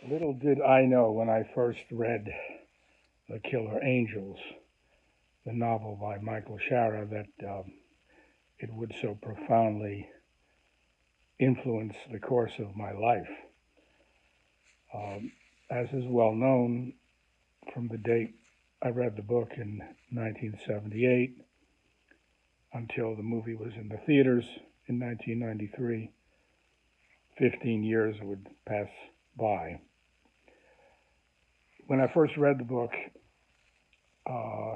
Little did I know when I first read The Killer Angels, the novel by Michael Shaara, that it would so profoundly influence the course of my life. As is well known, from the date I read the book in 1978 until the movie was in the theaters in 1993, 15 years would pass by. When I first read the book, uh,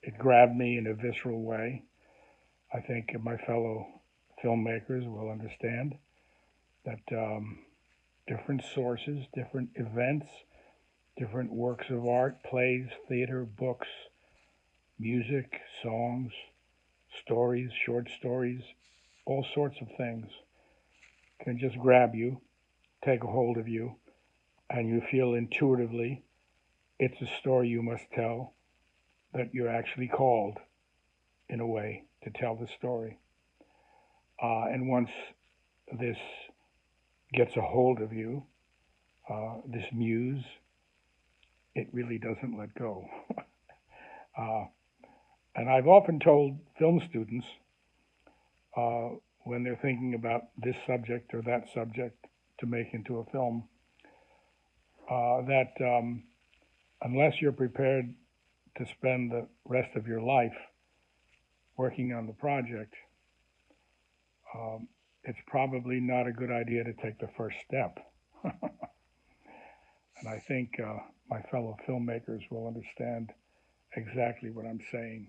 it grabbed me in a visceral way. I think my fellow filmmakers will understand that different sources, different events, different works of art, plays, theater, books, music, songs, stories, short stories, all sorts of things can just grab you, take a hold of you, and you feel intuitively it's a story you must tell, that you're actually called, in a way, to tell the story. And once this gets a hold of you, this muse, it really doesn't let go. uh, and I've often told film students uh, when they're thinking about this subject or that subject to make into a film that unless you're prepared to spend the rest of your life working on the project, it's probably not a good idea to take the first step. And I think my fellow filmmakers will understand exactly what I'm saying.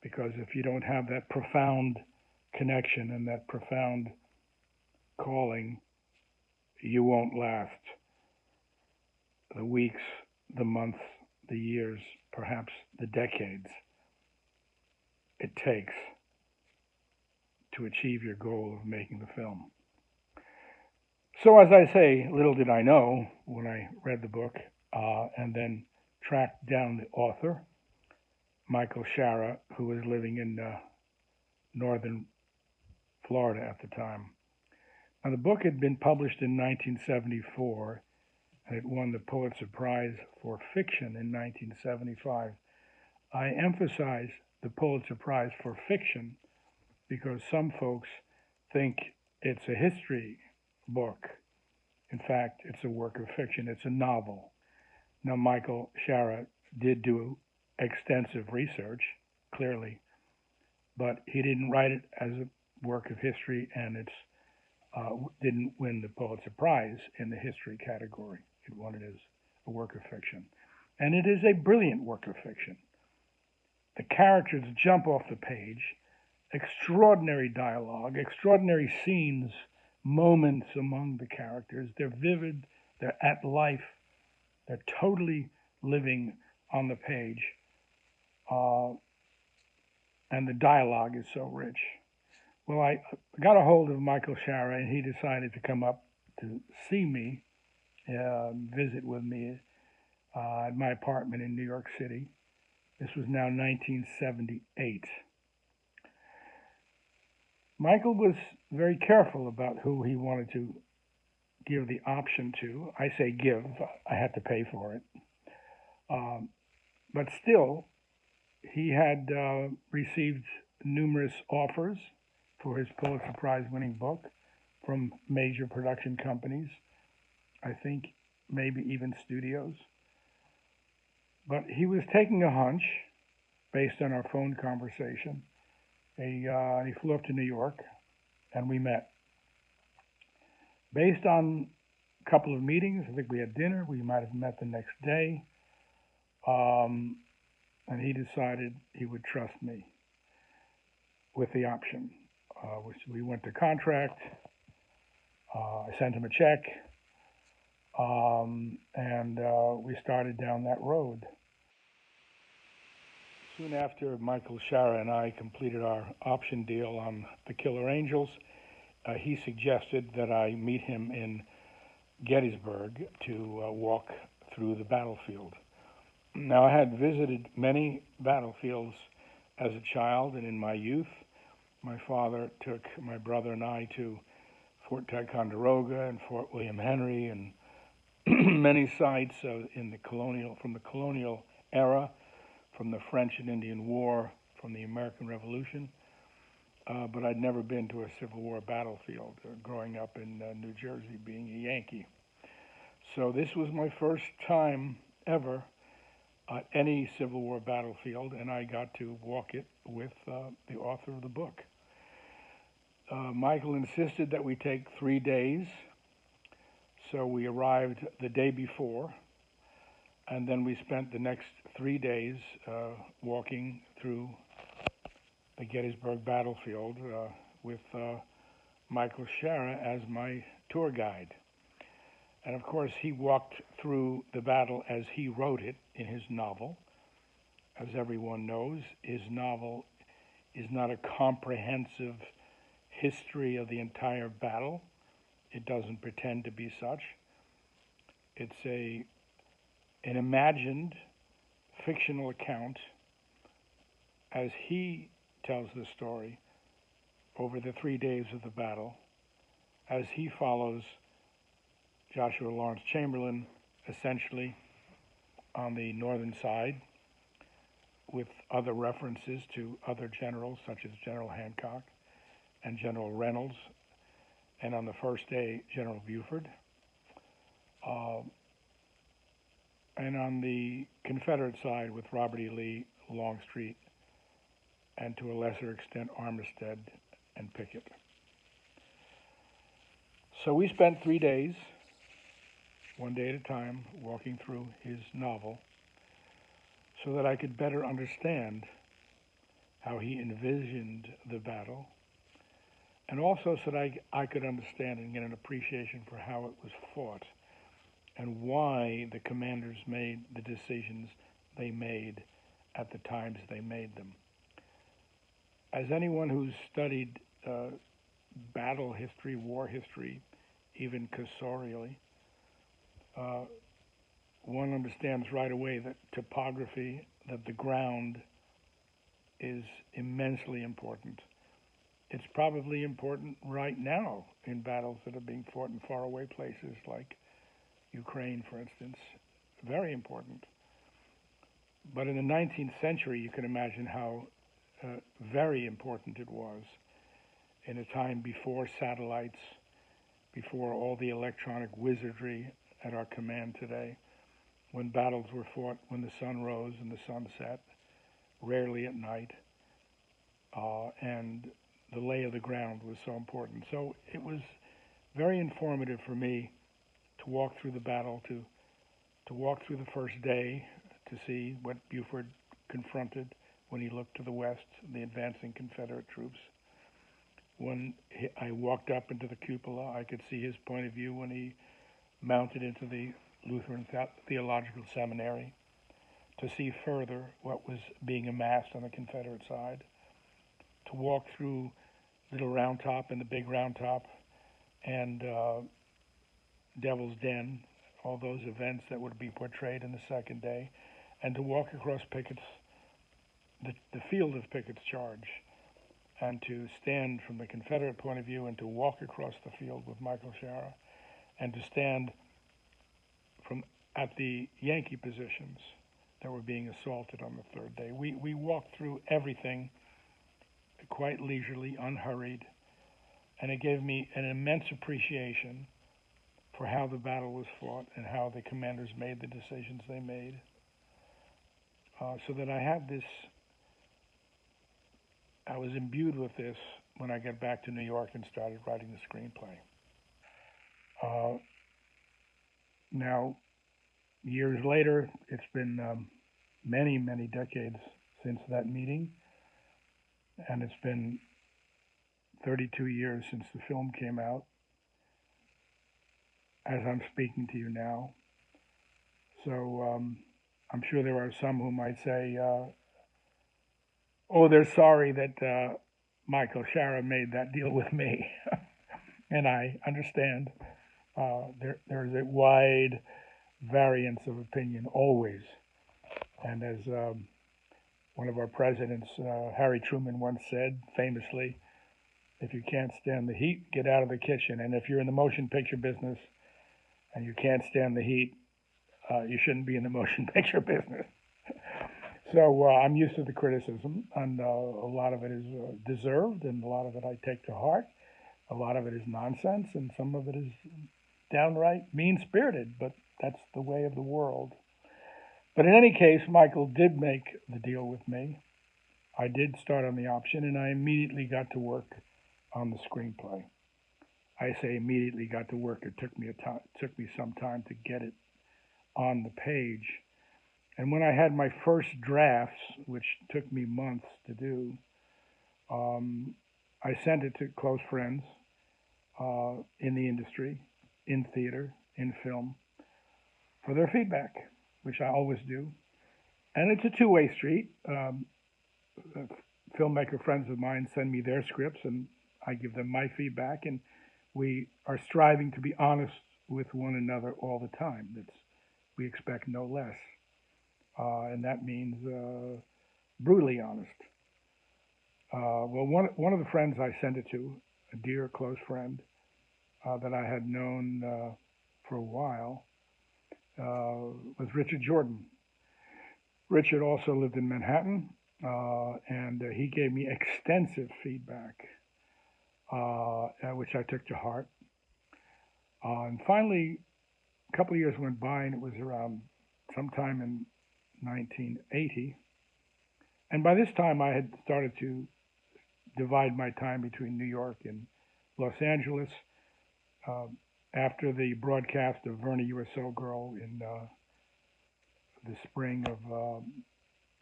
Because if you don't have that profound connection and that profound calling, you won't last the weeks, the months, the years, perhaps the decades it takes to achieve your goal of making the film. So, as I say, little did I know when I read the book and then tracked down the author, Michael Shaara, who was living in northern Florida at the time. Now, the book had been published in 1974 and it won the Pulitzer Prize for Fiction in 1975. I emphasize the Pulitzer Prize for Fiction because some folks think it's a history book. In fact, it's a work of fiction, it's a novel. Now, Michael Shaara did do extensive research, clearly, but he didn't write it as a work of history, and it didn't win the Pulitzer Prize in the history category. It won it as a work of fiction. And it is a brilliant work of fiction. The characters jump off the page, extraordinary dialogue, extraordinary scenes, moments among the characters. They're vivid, they're at life, they're totally living on the page. Uh, and the dialogue is so rich. Well, I got a hold of Michael Shaara, and he decided to come up to see me, visit with me at my apartment in New York City. This was now 1978. Michael was very careful about who he wanted to give the option to. I say give, I had to pay for it. Um, but still, he had received numerous offers for his Pulitzer Prize winning book from major production companies, I think maybe even studios. But he was taking a hunch based on our phone conversation. He flew up to New York and we met. Based on a couple of meetings, I think we had dinner, we might have met the next day, and he decided he would trust me with the option. Which we went to contract. I sent him a check, and we started down that road. Soon after Michael Shaara and I completed our option deal on The Killer Angels, he suggested that I meet him in Gettysburg to walk through the battlefield. Now, I had visited many battlefields as a child and in my youth. My father took my brother and I to Fort Ticonderoga and Fort William Henry and many sites from the colonial era, from the French and Indian War, from the American Revolution, but I'd never been to a Civil War battlefield, growing up in New Jersey, being a Yankee. So this was my first time ever at any Civil War battlefield, and I got to walk it with the author of the book. Michael insisted that we take 3 days, so we arrived the day before, and then we spent the next 3 days walking through the Gettysburg battlefield with Michael Shaara as my tour guide. And of course, he walked through the battle as he wrote it in his novel. As everyone knows, his novel is not a comprehensive history of the entire battle. It doesn't pretend to be such. It's an imagined fictional account as he tells the story over the 3 days of the battle, as he follows Joshua Lawrence Chamberlain essentially on the northern side, with other references to other generals such as General Hancock and General Reynolds, and on the first day, General Buford. And on the Confederate side with Robert E. Lee, Longstreet, and to a lesser extent, Armistead and Pickett. So we spent 3 days, one day at a time, walking through his novel so that I could better understand how he envisioned the battle, and also so that I could understand and get an appreciation for how it was fought and why the commanders made the decisions they made at the times they made them. As anyone who's studied battle history, war history, even cursorially, one understands right away that topography, that the ground is immensely important. It's probably important right now in battles that are being fought in faraway places like Ukraine, for instance. Very important. But in the 19th century, you can imagine how very important it was in a time before satellites, before all the electronic wizardry at our command today, when battles were fought when the sun rose and the sun set, rarely at night, and the lay of the ground was so important. So it was very informative for me to walk through the battle, to walk through the first day, to see what Buford confronted when he looked to the west, the advancing Confederate troops. When I walked up into the cupola, I could see his point of view when he mounted into the Lutheran Theological Seminary, to see further what was being amassed on the Confederate side, to walk through Little Round Top and the Big Round Top and Devil's Den, all those events that would be portrayed in the second day, and to walk across the field of Pickett's charge, and to stand from the Confederate point of view and to walk across the field with Michael Shaara, and to stand at the Yankee positions that were being assaulted on the third day. We walked through everything quite leisurely, unhurried, and it gave me an immense appreciation for how the battle was fought and how the commanders made the decisions they made. So that I was imbued with this when I got back to New York and started writing the screenplay. Now, years later, it's been many, many decades since that meeting, and it's been 32 years since the film came out, as I'm speaking to you now. So I'm sure there are some who might say, oh, they're sorry that Michael Shaara made that deal with me. And I understand there's a wide variance of opinion always. And as one of our presidents, Harry Truman, once said famously, if you can't stand the heat, get out of the kitchen. And if you're in the motion picture business, and you can't stand the heat, you shouldn't be in the motion picture business. So I'm used to the criticism, and a lot of it is deserved, and a lot of it I take to heart. A lot of it is nonsense, and some of it is downright mean-spirited, but that's the way of the world. But in any case, Michael did make the deal with me. I did start on the option, and I immediately got to work on the screenplay. I say immediately got to work. It took me some time to get it on the page. And when I had my first drafts, which took me months to do, I sent it to close friends in the industry, in theater, in film, for their feedback, which I always do. And it's a two-way street. Filmmaker friends of mine send me their scripts, and I give them my feedback, and we are striving to be honest with one another all the time. We expect no less. And that means brutally honest. Well, one of the friends I sent it to, a dear close friend that I had known for a while, was Richard Jordan. Richard also lived in Manhattan, and he gave me extensive feedback, which I took to heart. And finally, a couple of years went by, and it was around sometime in 1980. And by this time, I had started to divide my time between New York and Los Angeles. After the broadcast of Verna USO Girl in the spring of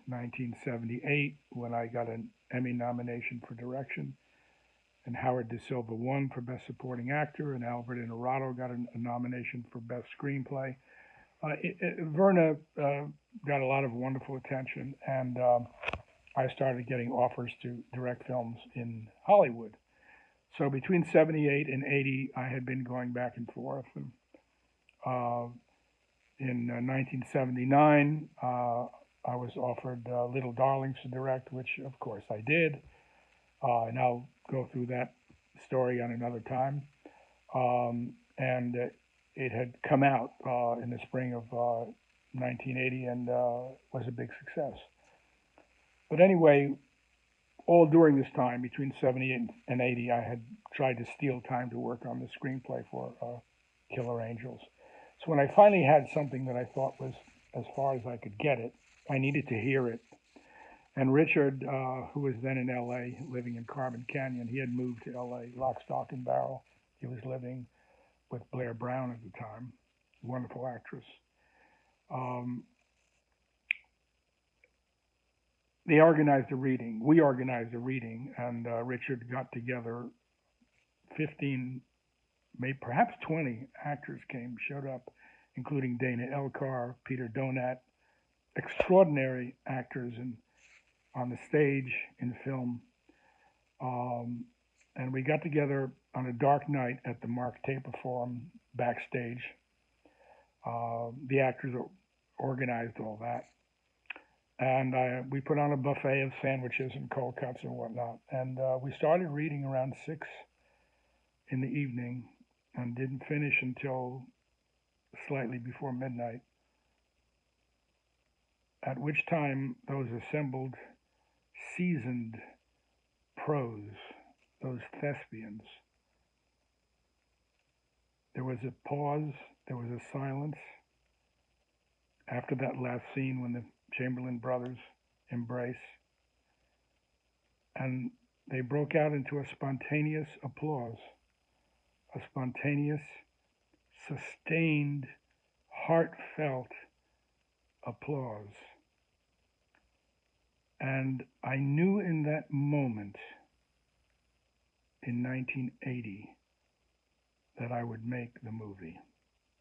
1978, when I got an Emmy nomination for direction, and Howard De Silva won for Best Supporting Actor, and Albert Inarado got a nomination for Best Screenplay. Verna got a lot of wonderful attention, and I started getting offers to direct films in Hollywood. So between 78 and 80, I had been going back and forth. And, in 1979, I was offered Little Darlings to direct, which of course I did. And I'll go through that story on another time. And it had come out in the spring of 1980 and was a big success. But anyway, all during this time, between 78 and 80, I had tried to steal time to work on the screenplay for Killer Angels. So when I finally had something that I thought was as far as I could get it, I needed to hear it. And Richard, who was then in L.A., living in Carbon Canyon, he had moved to L.A., lock, stock, and barrel. He was living with Blair Brown at the time, wonderful actress. They organized a reading. We organized a reading, and Richard got together 15, maybe perhaps 20 actors showed up, including Dana Elcar, Peter Donat, extraordinary actors on the stage, in film. And we got together on a dark night at the Mark Taper Forum backstage. The actors organized all that. And we put on a buffet of sandwiches and cold cuts and whatnot. And we started reading around 6 in the evening and didn't finish until slightly before midnight, at which time those assembled seasoned pros, those thespians, there was a pause, there was a silence after that last scene when the Chamberlain brothers embrace, and they broke out into a spontaneous applause, a spontaneous, sustained, heartfelt applause. And I knew in that moment, in 1980, that I would make the movie.